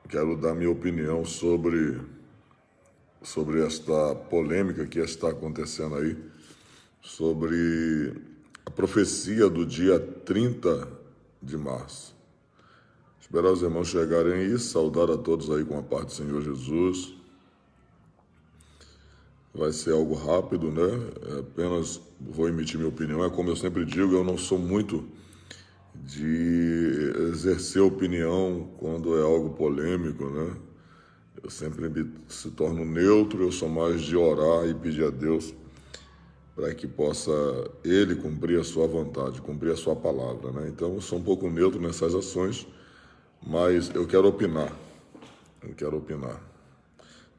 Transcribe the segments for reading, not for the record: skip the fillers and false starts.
Quero dar minha opinião sobre esta polêmica que está acontecendo aí, sobre a profecia do dia 30 de março. Esperar os irmãos chegarem aí, saudar a todos aí com a paz do Senhor Jesus. Vai ser algo rápido, né? Apenas vou emitir minha opinião. É como eu sempre digo, eu não sou muito de exercer opinião quando é algo polêmico, né? Eu sempre se torno neutro, eu sou mais de orar e pedir a Deus para que possa Ele cumprir a sua vontade, cumprir a sua palavra, né? Então, eu sou um pouco neutro nessas ações, mas eu quero opinar.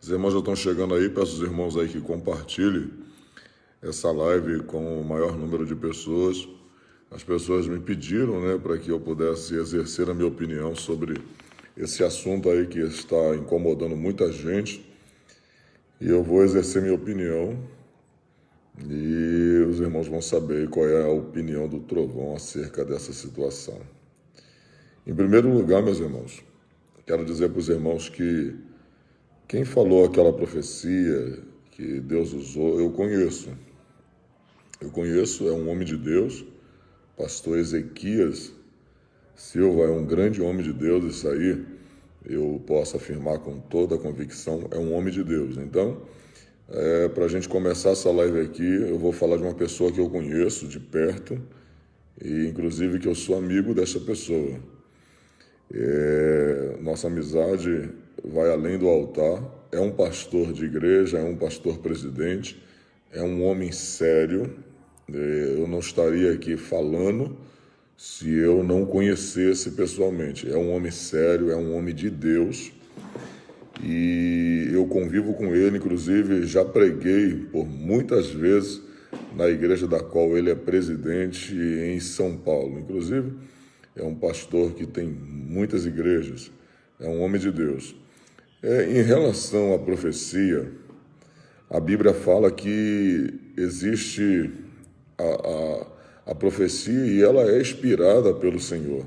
Os irmãos já estão chegando aí, peço aos irmãos aí que compartilhem essa live com o maior número de pessoas. As pessoas me pediram, né, para que eu pudesse exercer a minha opinião sobre esse assunto aí que está incomodando muita gente. E eu vou exercer minha opinião e os irmãos vão saber qual é a opinião do Trovão acerca dessa situação. Em primeiro lugar, meus irmãos, quero dizer para os irmãos que quem falou aquela profecia que Deus usou, eu conheço. É um homem de Deus, pastor Ezequias Silva, é um grande homem de Deus, isso aí eu posso afirmar com toda a convicção, é um homem de Deus. Então, para a gente começar essa live aqui, eu vou falar de uma pessoa que eu conheço de perto e inclusive que eu sou amigo dessa pessoa. Nossa amizade vai além do altar, é um pastor de igreja, é um pastor presidente, é um homem sério. Eu não estaria aqui falando se eu não o conhecesse pessoalmente. É um homem sério, é um homem de Deus e eu convivo com ele, inclusive já preguei por muitas vezes na igreja da qual ele é presidente em São Paulo. Inclusive, é um pastor que tem muitas igrejas, é um homem de Deus. Em relação à profecia, a Bíblia fala que existe a profecia e ela é inspirada pelo Senhor.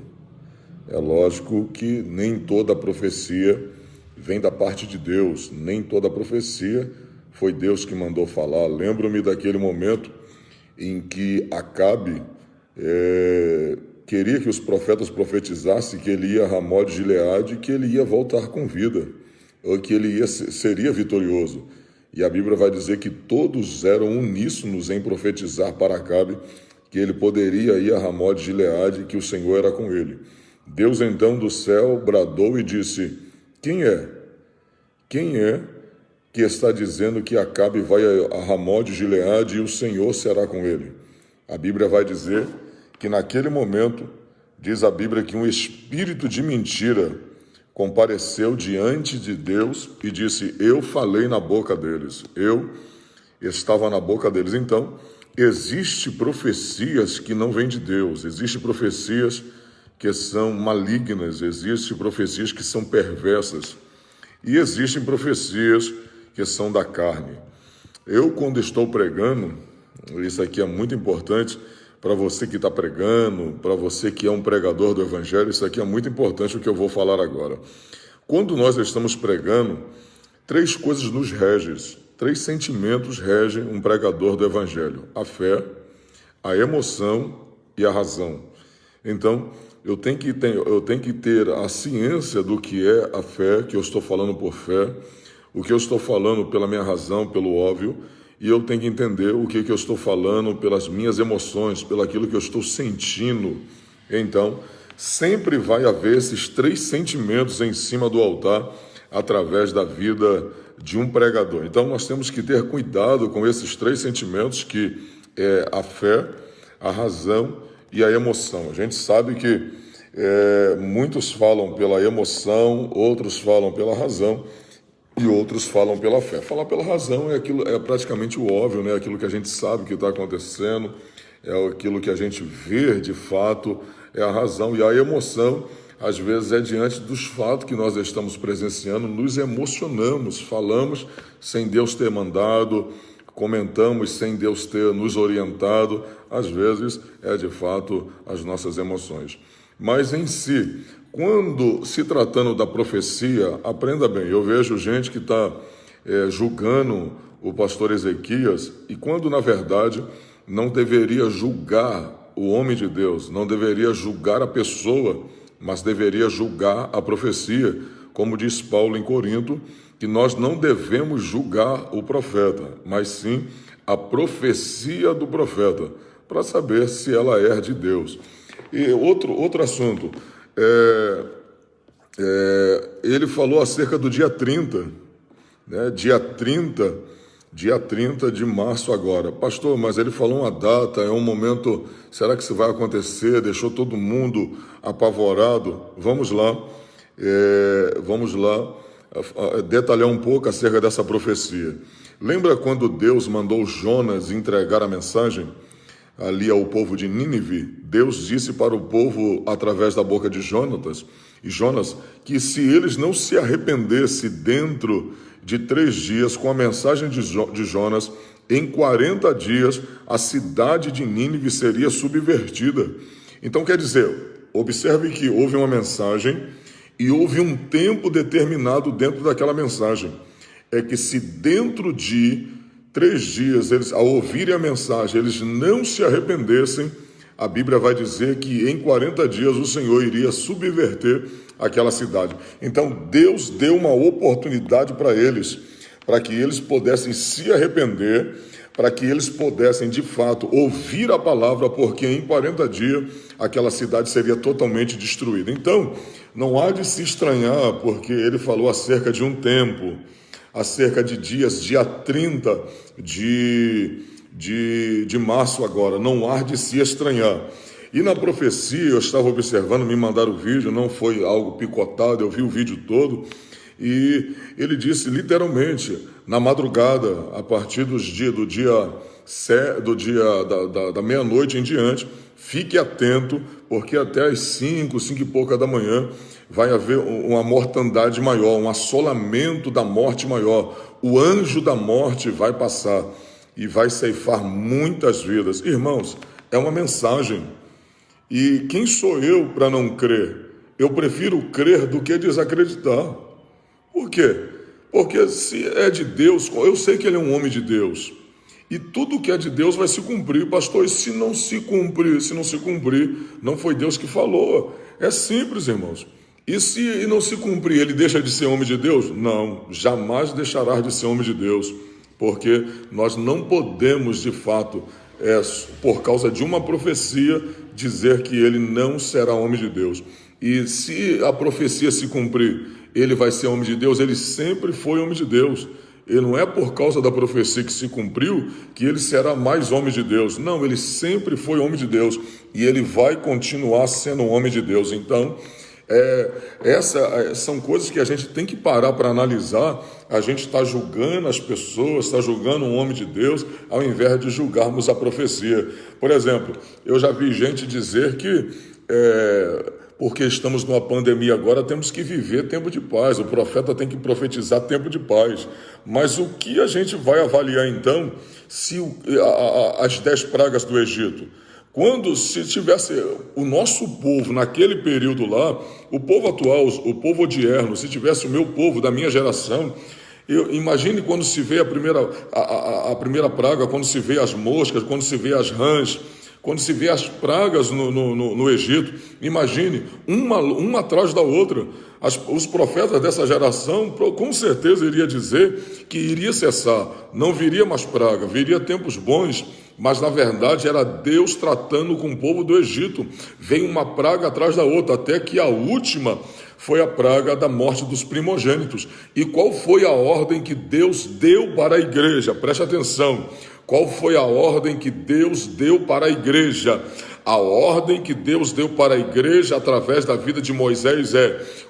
É lógico que nem toda profecia vem da parte de Deus, nem toda profecia foi Deus que mandou falar. Lembro-me daquele momento em que Acabe queria que os profetas profetizassem que ele ia a Ramó de Gileade e que ele ia voltar com vida, ou que ele seria vitorioso. E a Bíblia vai dizer que todos eram uníssonos em profetizar para Acabe que ele poderia ir a Ramó de Gileade e que o Senhor era com ele. Deus então do céu bradou e disse: Quem é que está dizendo que Acabe vai a Ramó de Gileade e o Senhor será com ele? A Bíblia vai dizer que naquele momento, diz a Bíblia, que um espírito de mentira compareceu diante de Deus e disse: eu falei na boca deles, eu estava na boca deles. Então, existem profecias que não vêm de Deus, existem profecias que são malignas, existem profecias que são perversas e existem profecias que são da carne. Eu, quando estou pregando, isso aqui é muito importante para você que está pregando, para você que é um pregador do Evangelho, isso aqui é muito importante o que eu vou falar agora. Quando nós estamos pregando, 3 coisas nos regem, 3 sentimentos regem um pregador do Evangelho: a fé, a emoção e a razão. Então, eu tenho que ter a ciência do que é a fé, que eu estou falando por fé, o que eu estou falando pela minha razão, pelo óbvio, e eu tenho que entender o que eu estou falando pelas minhas emoções, pelo aquilo que eu estou sentindo. Então, sempre vai haver esses 3 sentimentos em cima do altar através da vida de um pregador. Então, nós temos que ter cuidado com esses 3 sentimentos, que é a fé, a razão e a emoção. A gente sabe que muitos falam pela emoção, outros falam pela razão e outros falam pela fé. Falar pela razão é praticamente o óbvio, né? Aquilo que a gente sabe que está acontecendo, é aquilo que a gente vê de fato, é a razão. E a emoção, às vezes, é diante dos fatos que nós estamos presenciando, nos emocionamos, falamos sem Deus ter mandado, comentamos sem Deus ter nos orientado, às vezes é de fato as nossas emoções. Mas em si, quando se tratando da profecia, aprenda bem, eu vejo gente que está julgando o pastor Ezequias, e quando na verdade não deveria julgar o homem de Deus, não deveria julgar a pessoa, mas deveria julgar a profecia, como diz Paulo em Corinto, que nós não devemos julgar o profeta, mas sim a profecia do profeta, para saber se ela é de Deus. E outro assunto, ele falou acerca do dia 30, né? Dia 30 de março agora. Pastor, mas ele falou uma data, é um momento, será que isso vai acontecer? Deixou todo mundo apavorado. Vamos lá detalhar um pouco acerca dessa profecia. Lembra quando Deus mandou Jonas entregar a mensagem ali ao povo de Nínive? Deus disse para o povo, através da boca de Jonas, que se eles não se arrependessem dentro de 3 dias com a mensagem de Jonas, em 40 dias a cidade de Nínive seria subvertida. Então quer dizer, observe que houve uma mensagem e houve um tempo determinado dentro daquela mensagem. É que se dentro de 3 dias, eles, ao ouvirem a mensagem, eles não se arrependessem, a Bíblia vai dizer que em 40 dias o Senhor iria subverter aquela cidade. Então Deus deu uma oportunidade para que eles pudessem se arrepender, para que eles pudessem de fato ouvir a palavra, porque em 40 dias aquela cidade seria totalmente destruída. Então não há de se estranhar, porque ele falou acerca de um tempo, acerca de dias, dia 30 de março agora, não há de se estranhar. E na profecia, eu estava observando, me mandaram o vídeo, não foi algo picotado, eu vi o vídeo todo, e ele disse literalmente, na madrugada, a partir da meia-noite em diante, fique atento, porque até às 5 e pouca da manhã, vai haver uma mortandade maior, um assolamento da morte maior. O anjo da morte vai passar e vai ceifar muitas vidas. Irmãos, é uma mensagem. E quem sou eu para não crer? Eu prefiro crer do que desacreditar. Por quê? Porque se é de Deus, eu sei que ele é um homem de Deus. E tudo que é de Deus vai se cumprir. Pastor, e se não se cumprir, não foi Deus que falou. É simples, irmãos. E se não se cumprir, ele deixa de ser homem de Deus? Não, jamais deixará de ser homem de Deus. Porque nós não podemos, de fato, por causa de uma profecia, dizer que ele não será homem de Deus. E se a profecia se cumprir, ele vai ser homem de Deus, ele sempre foi homem de Deus. E não é por causa da profecia que se cumpriu que ele será mais homem de Deus. Não, ele sempre foi homem de Deus e ele vai continuar sendo homem de Deus. Então, são coisas que a gente tem que parar para analisar. A gente está julgando as pessoas, está julgando um homem de Deus, ao invés de julgarmos a profecia. Por exemplo, eu já vi gente dizer que porque estamos numa pandemia agora, temos que viver tempo de paz, o profeta tem que profetizar tempo de paz. Mas o que a gente vai avaliar então, se as 10 pragas do Egito? Se tivesse o nosso povo naquele período lá, o povo atual, o povo odierno, se tivesse o meu povo da minha geração, imagine quando se vê a primeira praga, quando se vê as moscas, quando se vê as rãs, quando se vê as pragas no Egito, imagine, uma atrás da outra. Os profetas dessa geração, com certeza, iria dizer que iria cessar, não viria mais praga, viria tempos bons, mas na verdade era Deus tratando com o povo do Egito. Vem uma praga atrás da outra, até que a última foi a praga da morte dos primogênitos. E qual foi a ordem que Deus deu para a igreja? Preste atenção. Qual foi a ordem que Deus deu para a igreja? A ordem que Deus deu para a igreja através da vida de Moisés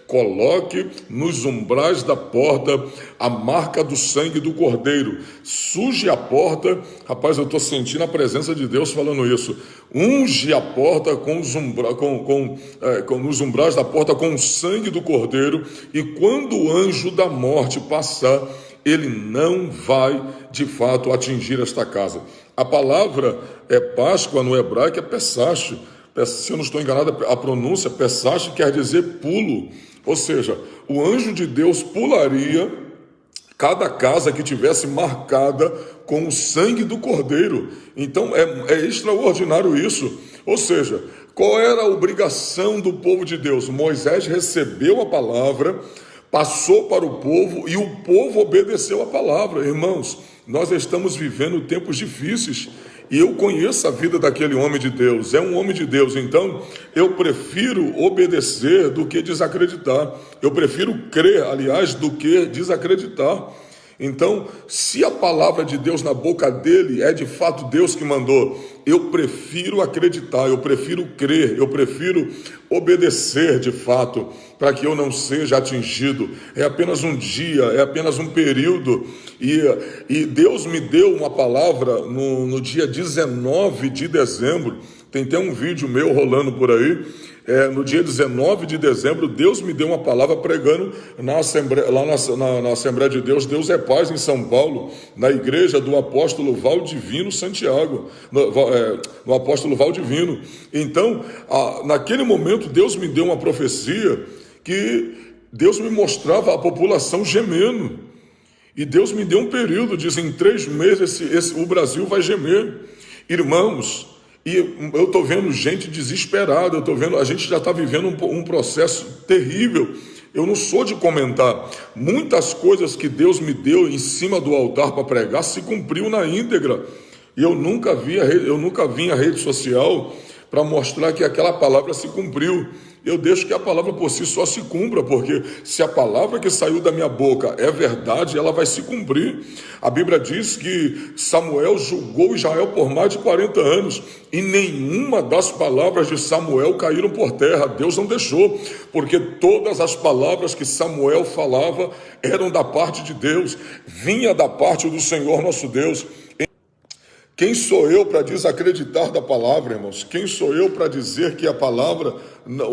coloque nos umbrais da porta a marca do sangue do Cordeiro. Suje a porta. Rapaz, eu estou sentindo a presença de Deus falando isso. Unge a porta nos umbrais da porta com o sangue do Cordeiro, e quando o anjo da morte passar, ele não vai, de fato, atingir esta casa. A palavra Páscoa no hebraico é Pesach. se eu não estou enganado, a pronúncia Pesach quer dizer pulo, ou seja, o anjo de Deus pularia cada casa que tivesse marcada com o sangue do cordeiro. Então é extraordinário isso. Ou seja, qual era a obrigação do povo de Deus? Moisés recebeu a palavra, passou para o povo e o povo obedeceu a palavra. Irmãos, nós estamos vivendo tempos difíceis e eu conheço a vida daquele homem de Deus, é um homem de Deus, então eu prefiro obedecer do que desacreditar, eu prefiro crer, aliás, do que desacreditar. Então, se a palavra de Deus na boca dele é de fato Deus que mandou, eu prefiro acreditar, eu prefiro crer, eu prefiro obedecer de fato, para que eu não seja atingido. É apenas um dia, é apenas um período, e Deus me deu uma palavra no dia 19 de dezembro, tem até um vídeo meu rolando por aí. No dia 19 de dezembro, Deus me deu uma palavra pregando na Assembleia, lá na Assembleia de Deus, Deus é Paz, em São Paulo, na igreja do apóstolo Valdivino Santiago, no apóstolo Valdivino. Então, naquele momento, Deus me deu uma profecia que Deus me mostrava a população gemendo. E Deus me deu um período, diz, em 3 meses o Brasil vai gemer. Irmãos, e eu estou vendo gente desesperada, eu estou vendo, a gente já está vivendo um processo terrível. Eu não sou de comentar. Muitas coisas que Deus me deu em cima do altar para pregar se cumpriu na íntegra. E eu nunca vim à rede social para mostrar que aquela palavra se cumpriu. Eu deixo que a palavra por si só se cumpra, porque se a palavra que saiu da minha boca é verdade, ela vai se cumprir. A Bíblia diz que Samuel julgou Israel por mais de 40 anos e nenhuma das palavras de Samuel caíram por terra. Deus não deixou, porque todas as palavras que Samuel falava eram da parte de Deus, vinha da parte do Senhor nosso Deus. Quem sou eu para desacreditar da palavra, irmãos? Quem sou eu para dizer que a palavra,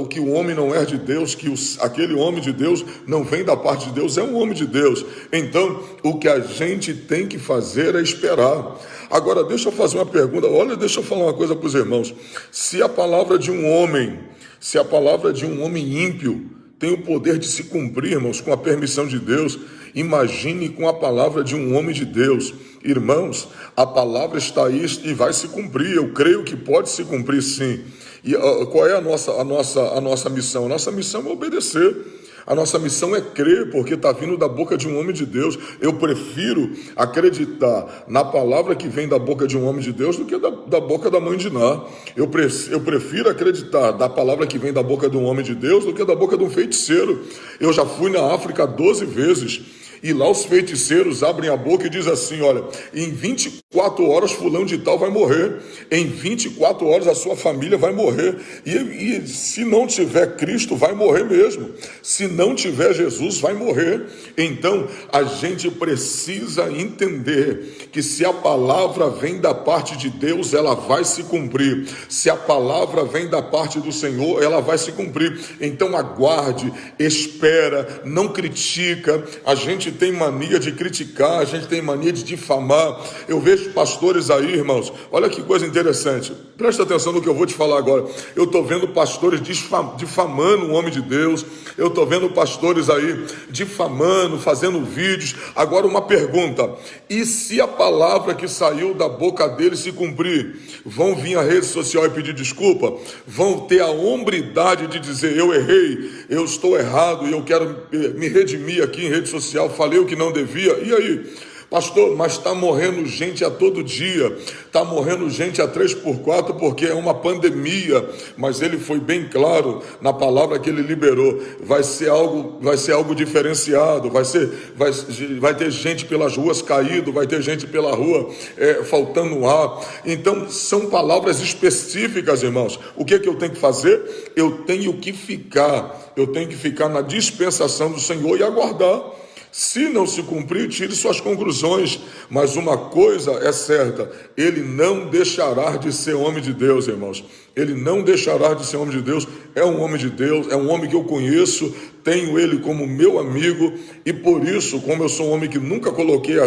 que o homem não é de Deus, que aquele homem de Deus não vem da parte de Deus? É um homem de Deus. Então, o que a gente tem que fazer é esperar. Agora, deixa eu fazer uma pergunta. Olha, deixa eu falar uma coisa para os irmãos. Se a palavra de um homem ímpio tem o poder de se cumprir, irmãos, com a permissão de Deus, imagine com a palavra de um homem de Deus. Irmãos, a palavra está aí e vai se cumprir. Eu creio que pode se cumprir, sim. E qual é a nossa missão? A nossa missão é obedecer. A nossa missão é crer, porque está vindo da boca de um homem de Deus. Eu prefiro acreditar na palavra que vem da boca de um homem de Deus do que da boca da mãe de Ná. Eu prefiro acreditar da palavra que vem da boca de um homem de Deus do que da boca de um feiticeiro. Eu já fui na África 12 vezes. E lá os feiticeiros abrem a boca e dizem assim, olha, em 24 horas fulano de tal vai morrer, em 24 horas a sua família vai morrer, e se não tiver Cristo vai morrer mesmo, se não tiver Jesus vai morrer. Então a gente precisa entender que se a palavra vem da parte de Deus, ela vai se cumprir, se a palavra vem da parte do Senhor, ela vai se cumprir. Então aguarde, espera, não critica. A gente tem mania de criticar, a gente tem mania de difamar. Eu vejo pastores aí, irmãos, olha que coisa interessante, presta atenção no que eu vou te falar agora. Eu estou vendo pastores difamando o homem de Deus, eu estou vendo pastores aí difamando, fazendo vídeos. Agora uma pergunta, e se a palavra que saiu da boca dele se cumprir? Vão vir à rede social e pedir desculpa? Vão ter a hombridade de dizer, eu errei, eu estou errado e eu quero me redimir aqui em rede social, falei o que não devia? E aí? Pastor, mas está morrendo gente a todo dia, está morrendo gente a 3x4 porque é uma pandemia, mas ele foi bem claro na palavra que ele liberou, vai ser algo diferenciado, vai ter gente pelas ruas caído, vai ter gente pela rua faltando ar. Então são palavras específicas, irmãos. O que eu tenho que fazer? Eu tenho que ficar na dispensação do Senhor e aguardar. Se não se cumprir, tire suas conclusões, mas uma coisa é certa, ele não deixará de ser homem de Deus, irmãos. Ele não deixará de ser homem de Deus, é um homem de Deus, é um homem que eu conheço, tenho ele como meu amigo, e por isso, como eu sou um homem que nunca coloquei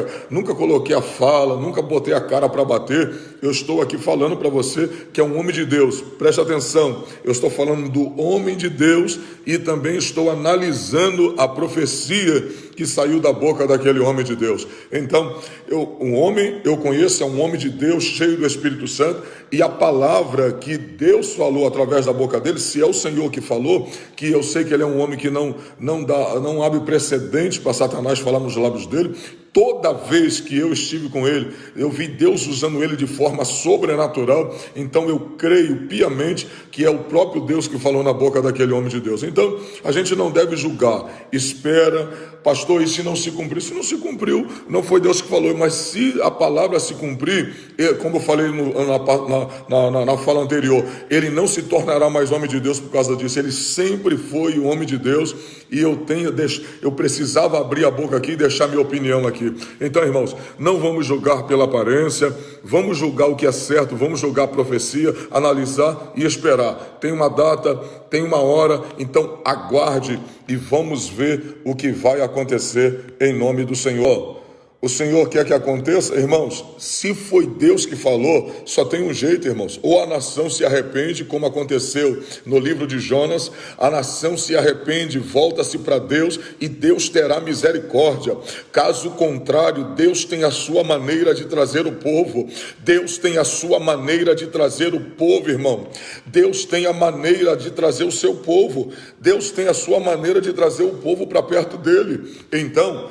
a fala, nunca botei a cara para bater, eu estou aqui falando para você que é um homem de Deus. Preste atenção, eu estou falando do homem de Deus e também estou analisando a profecia que saiu da boca daquele homem de Deus. Então, eu conheço, é um homem de Deus, cheio do Espírito Santo, e a palavra que Deus falou através da boca dele, se é o Senhor que falou, que eu sei que ele é um homem que não abre precedente para Satanás falar nos lábios dele. Toda vez que eu estive com ele, eu vi Deus usando ele de forma sobrenatural. Então eu creio piamente que é o próprio Deus que falou na boca daquele homem de Deus. Então a gente não deve julgar. Espera, pastor, e se não se cumprir? Se não se cumpriu, não foi Deus que falou. Mas se a palavra se cumprir, como eu falei na fala anterior, ele não se tornará mais homem de Deus por causa disso. Ele sempre foi o homem de Deus. E eu precisava abrir a boca aqui e deixar minha opinião aqui. Então, irmãos, não vamos julgar pela aparência, vamos julgar o que é certo, vamos julgar a profecia, analisar e esperar. Tem uma data, tem uma hora, então aguarde e vamos ver o que vai acontecer em nome do Senhor. O Senhor quer que aconteça, irmãos, se foi Deus que falou, só tem um jeito, irmãos, ou a nação se arrepende, como aconteceu no livro de Jonas, a nação se arrepende, volta-se para Deus e Deus terá misericórdia. Caso contrário, Deus tem a sua maneira de trazer o povo, Deus tem a sua maneira de trazer o povo, irmão, Deus tem a maneira de trazer o seu povo, Deus tem a sua maneira de trazer o povo para perto dele. Então,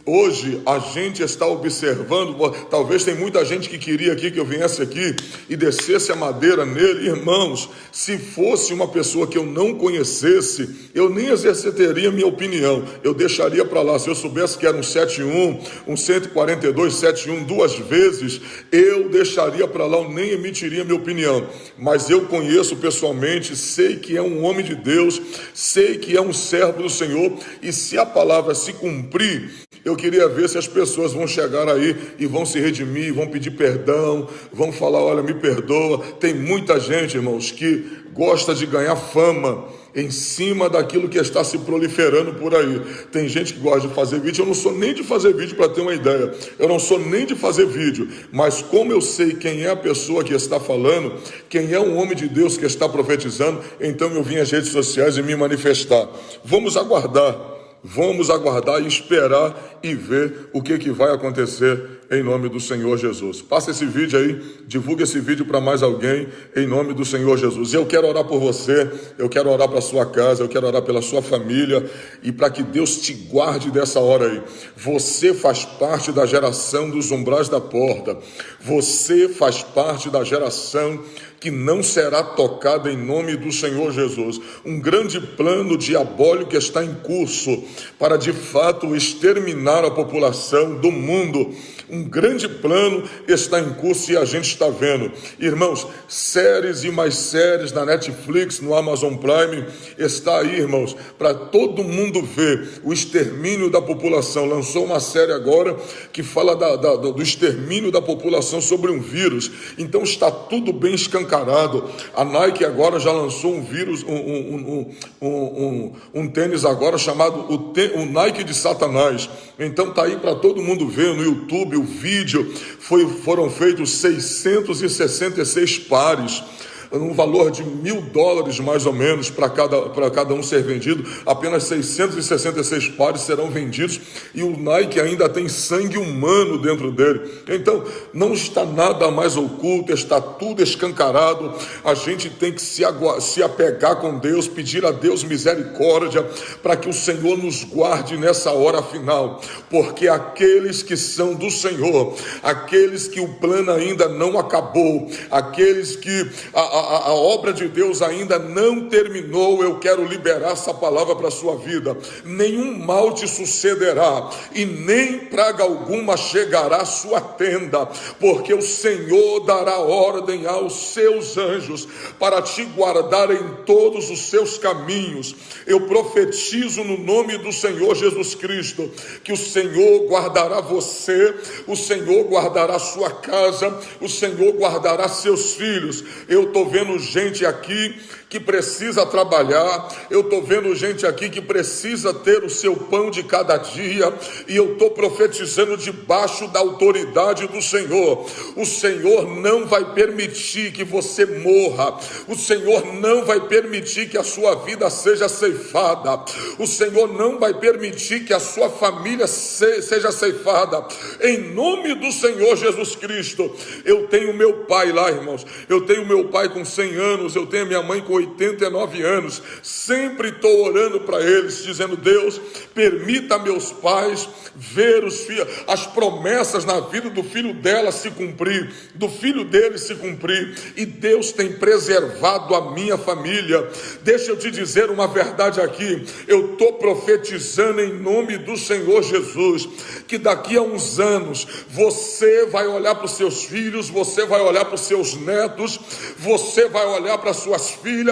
Hoje a gente está observando, talvez tem muita gente que queria aqui que eu viesse aqui e descesse a madeira nele. Irmãos, se fosse uma pessoa que eu não conhecesse, eu nem exercitaria minha opinião, eu deixaria para lá. Se eu soubesse que era um 71, um 142, 71 duas vezes, eu deixaria para lá, eu nem emitiria minha opinião. Mas eu conheço pessoalmente, sei que é um homem de Deus, sei que é um servo do Senhor, e se a palavra se cumprir, eu queria ver se as pessoas vão chegar aí e vão se redimir, vão pedir perdão, vão falar, olha, me perdoa. Tem muita gente, irmãos, que gosta de ganhar fama em cima daquilo que está se proliferando por aí. Tem gente que gosta de fazer vídeo, eu não sou nem de fazer vídeo para ter uma ideia, eu não sou nem de fazer vídeo, mas como eu sei quem é a pessoa que está falando, quem é um homem de Deus que está profetizando, então eu vim às redes sociais e me manifestar. Vamos aguardar e esperar e ver o que vai acontecer em nome do Senhor Jesus. Passa esse vídeo aí, divulga esse vídeo para mais alguém, em nome do Senhor Jesus. Eu quero orar por você, eu quero orar para a sua casa, eu quero orar pela sua família e para que Deus te guarde dessa hora aí. Você faz parte da geração dos umbrais da porta, você faz parte da geração que não será tocada em nome do Senhor Jesus. Um grande plano diabólico está em curso para de fato exterminar a população do mundo. Um grande plano está em curso e a gente está vendo. Irmãos, séries e mais séries na Netflix, no Amazon Prime, está aí, irmãos, para todo mundo ver o extermínio da população. Lançou uma série agora que fala do extermínio da população sobre um vírus. Então está tudo bem escancarado. A Nike agora já lançou um vírus, um tênis agora chamado o Nike de Satanás. Então está aí para todo mundo ver no YouTube. O vídeo foram feitos 666 pares, um valor de $1.000 mais ou menos para cada um ser vendido. Apenas 666 pares serão vendidos e o Nike ainda tem sangue humano dentro dele. Então não está nada mais oculto, está tudo escancarado. A gente tem que se apegar com Deus, pedir a Deus misericórdia para que o Senhor nos guarde nessa hora final, porque aqueles que são do Senhor, aqueles que o plano ainda não acabou, aqueles que a obra de Deus ainda não terminou. Eu quero liberar essa palavra para a sua vida. Nenhum mal te sucederá e nem praga alguma chegará à sua tenda, porque o Senhor dará ordem aos seus anjos para te guardar em todos os seus caminhos. Eu profetizo no nome do Senhor Jesus Cristo que o Senhor guardará você, o Senhor guardará sua casa, o Senhor guardará seus filhos. Eu estou vendo gente aqui que precisa trabalhar, eu estou vendo gente aqui que precisa ter o seu pão de cada dia, e eu estou profetizando debaixo da autoridade do Senhor. O Senhor não vai permitir que você morra, o Senhor não vai permitir que a sua vida seja ceifada, o Senhor não vai permitir que a sua família seja ceifada, em nome do Senhor Jesus Cristo. Eu tenho meu pai lá, irmãos, eu tenho meu pai com 100 anos, eu tenho minha mãe com 89 anos, sempre estou orando para eles, dizendo: Deus, permita meus pais ver as promessas na vida do filho dela se cumprir, do filho dele se cumprir, e Deus tem preservado a minha família. Deixa eu te dizer uma verdade aqui, eu estou profetizando em nome do Senhor Jesus, que daqui a uns anos, você vai olhar para os seus filhos, você vai olhar para os seus netos, você vai olhar para as suas filhas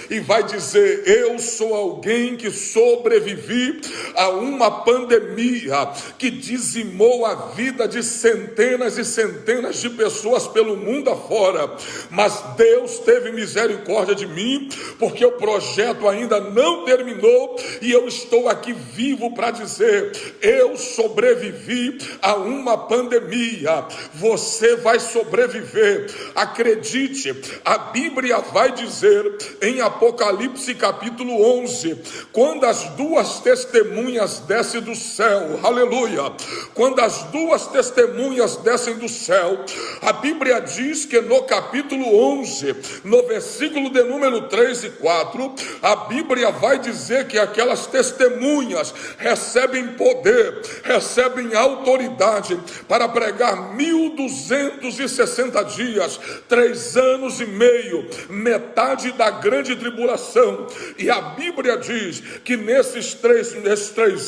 e vai dizer: eu sou alguém que sobrevivi a uma pandemia que dizimou a vida de centenas e centenas de pessoas pelo mundo afora, mas Deus teve misericórdia de mim, porque o projeto ainda não terminou, e eu estou aqui vivo para dizer: eu sobrevivi a uma pandemia, você vai sobreviver. Acredite, a Bíblia vai dizer em Apocalipse capítulo 11, quando as duas testemunhas descem do céu, aleluia, quando as duas testemunhas descem do céu, a Bíblia diz que no capítulo 11, no versículo de número 3 e 4, a Bíblia vai dizer que aquelas testemunhas recebem poder, recebem autoridade para pregar 1260 dias, 3 anos e meio, metade da grande tribulação. E a Bíblia diz que nesses três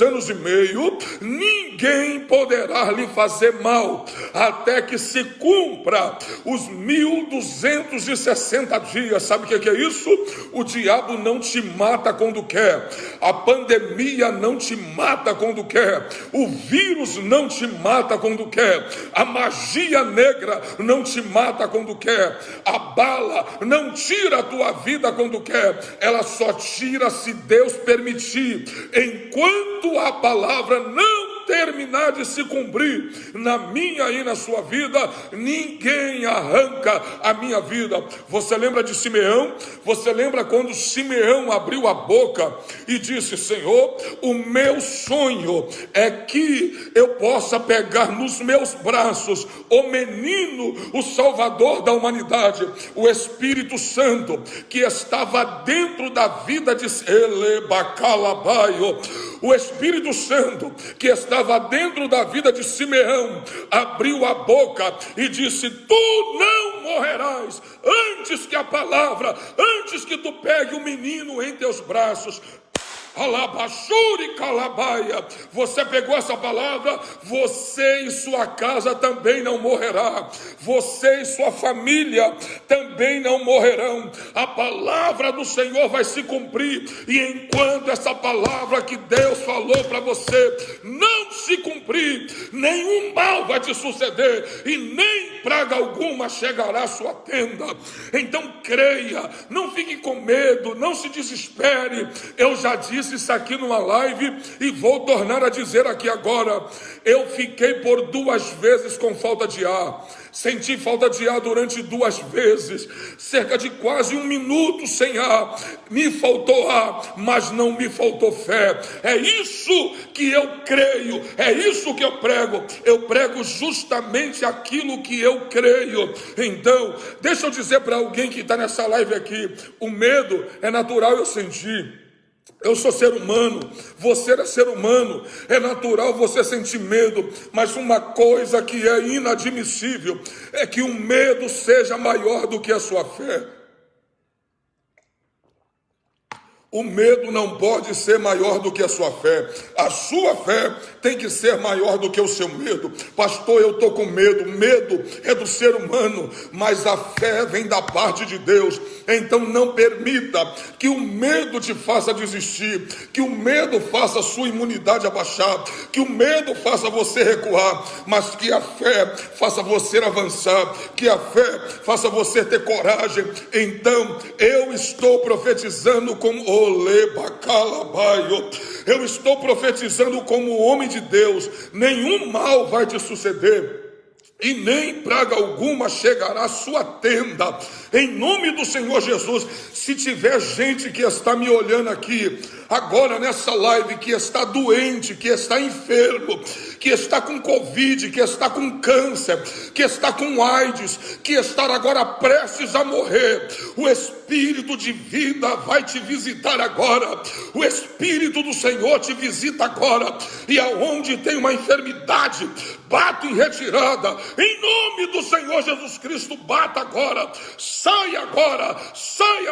anos e meio, ninguém poderá lhe fazer mal, até que se cumpra os 1260 dias. Sabe o que é isso? O diabo não te mata quando quer, a pandemia não te mata quando quer, o vírus não te mata quando quer, a magia negra não te mata quando quer, a bala não tira a tua vida quando quer, ela só tira se Deus permitir. Enquanto a palavra não terminar de se cumprir na minha e na sua vida, ninguém arranca a minha vida. Você lembra de Simeão? Você lembra quando Simeão abriu a boca e disse: Senhor, o meu sonho é que eu possa pegar nos meus braços o menino, o Salvador da humanidade, o Espírito Santo que estava dentro da vida de o Espírito Santo que estava dentro da vida de Simeão abriu a boca e disse: tu não morrerás antes que a palavra, antes que tu pegue o menino em teus braços. Alabashuri calabaia. Você pegou essa palavra, você e sua casa também não morrerá, você e sua família também não morrerão. A palavra do Senhor vai se cumprir, e enquanto essa palavra que Deus falou para você não se cumprir, nenhum mal vai te suceder e nem praga alguma chegará à sua tenda. Então creia, não fique com medo, não se desespere. Eu já disse isso aqui numa live e vou tornar a dizer aqui agora. Eu fiquei por 2 vezes com falta de ar, senti falta de ar durante 2 vezes, cerca de quase 1 minuto sem ar. Me faltou ar, mas não me faltou fé. É isso que eu creio, é isso que eu prego justamente aquilo que eu creio. Então, deixa eu dizer para alguém que está nessa live aqui: o medo é natural, eu senti. Eu sou ser humano, você é ser humano, é natural você sentir medo, mas uma coisa que é inadmissível é que o medo seja maior do que a sua fé. O medo não pode ser maior do que a sua fé. A sua fé tem que ser maior do que o seu medo. Pastor, eu estou com medo. Medo é do ser humano, mas a fé vem da parte de Deus. Então não permita que o medo te faça desistir, que o medo faça a sua imunidade abaixar, que o medo faça você recuar, mas que a fé faça você avançar, que a fé faça você ter coragem. Então eu estou profetizando como eu estou profetizando como homem de Deus: nenhum mal vai te suceder e nem praga alguma chegará à sua tenda, em nome do Senhor Jesus. Se tiver gente que está me olhando aqui agora nessa live, que está doente, que está enfermo, que está com Covid, que está com câncer, que está com AIDS, que está agora prestes a morrer, o Espírito de vida vai te visitar agora. O Espírito do Senhor te visita agora, e aonde tem uma enfermidade, bata em retirada, em nome do Senhor Jesus Cristo. Bata agora, saia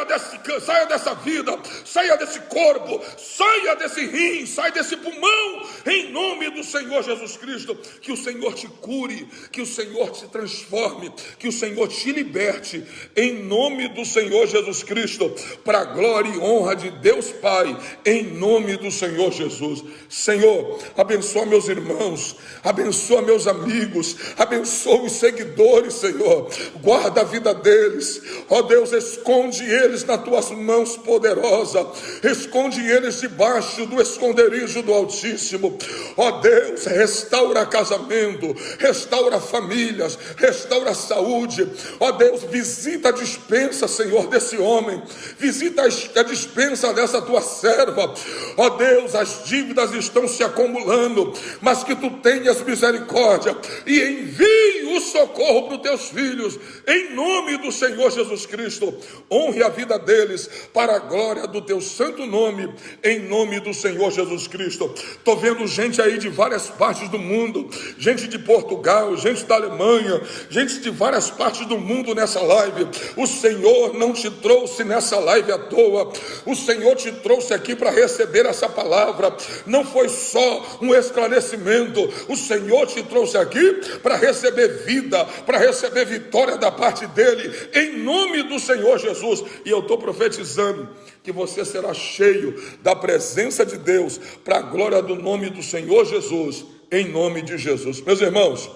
dessa vida, saia desse corpo, saia desse rim, saia desse pulmão, em nome do Senhor Jesus Cristo. Que o Senhor te cure, que o Senhor te transforme, que o Senhor te liberte, em nome do Senhor Jesus Cristo, para a glória e honra de Deus Pai, em nome do Senhor Jesus. Senhor, abençoa meus irmãos, abençoa meus amigos, abençoa os seguidores, Senhor, guarda a vida deles, ó Deus, esconde eles nas tuas mãos poderosas, esconde eles debaixo do esconderijo do Altíssimo, ó Deus, restaura casamento, restaura famílias, restaura a saúde, ó Deus, visita a despensa, Senhor, desse homem, visita a despensa dessa tua serva, ó Deus, as dívidas estão se acumulando, mas que tu tenhas misericórdia e envie o socorro para os teus filhos, em nome do Senhor Jesus Cristo. Honre a vida deles para a glória do teu santo nome, em nome do Senhor Jesus Cristo. Estou vendo gente aí de várias partes do mundo, gente de Portugal, gente da Alemanha, gente de várias partes do mundo nessa live. O Senhor não te trouxe nessa live à toa, o Senhor te trouxe aqui para receber essa palavra. Não foi só um esclarecimento, o Senhor te trouxe aqui para receber vida, para receber vitória da parte dele, em nome do Senhor Jesus. E eu estou profetizando que você será cheio da presença de Deus, para a glória do nome do Senhor Jesus, em nome de Jesus. Meus irmãos,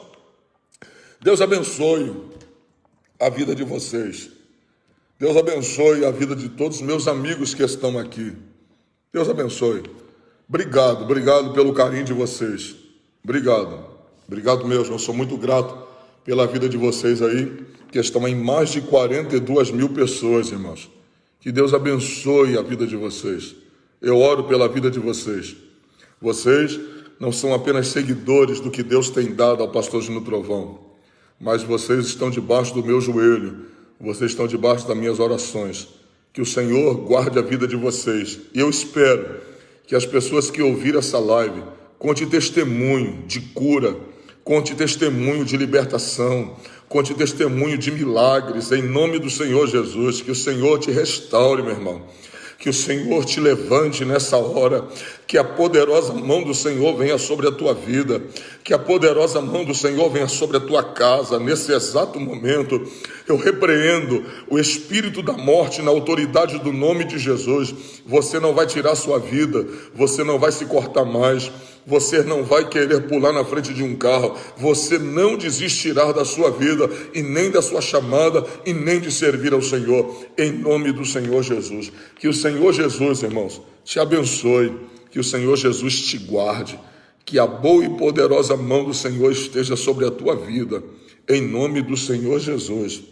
Deus abençoe a vida de vocês, Deus abençoe a vida de todos os meus amigos que estão aqui. Deus abençoe. Obrigado pelo carinho de vocês. Obrigado mesmo. Eu sou muito grato pela vida de vocês aí, que estão em mais de 42 mil pessoas, irmãos. Que Deus abençoe a vida de vocês. Eu oro pela vida de vocês. Vocês não são apenas seguidores do que Deus tem dado ao pastor Júnior Trovão, mas vocês estão debaixo do meu joelho, vocês estão debaixo das minhas orações. Que o Senhor guarde a vida de vocês. E eu espero que as pessoas que ouviram essa live conte testemunho de cura, conte testemunho de libertação, conte testemunho de milagres, em nome do Senhor Jesus. Que o Senhor te restaure, meu irmão. Que o Senhor te levante nessa hora, que a poderosa mão do Senhor venha sobre a tua vida, que a poderosa mão do Senhor venha sobre a tua casa. Nesse exato momento, eu repreendo o espírito da morte na autoridade do nome de Jesus. Você não vai tirar sua vida, você não vai se cortar mais, você não vai querer pular na frente de um carro, você não desistirá da sua vida e nem da sua chamada e nem de servir ao Senhor, em nome do Senhor Jesus. Que o Senhor Jesus, irmãos, te abençoe, que o Senhor Jesus te guarde, que a boa e poderosa mão do Senhor esteja sobre a tua vida, em nome do Senhor Jesus.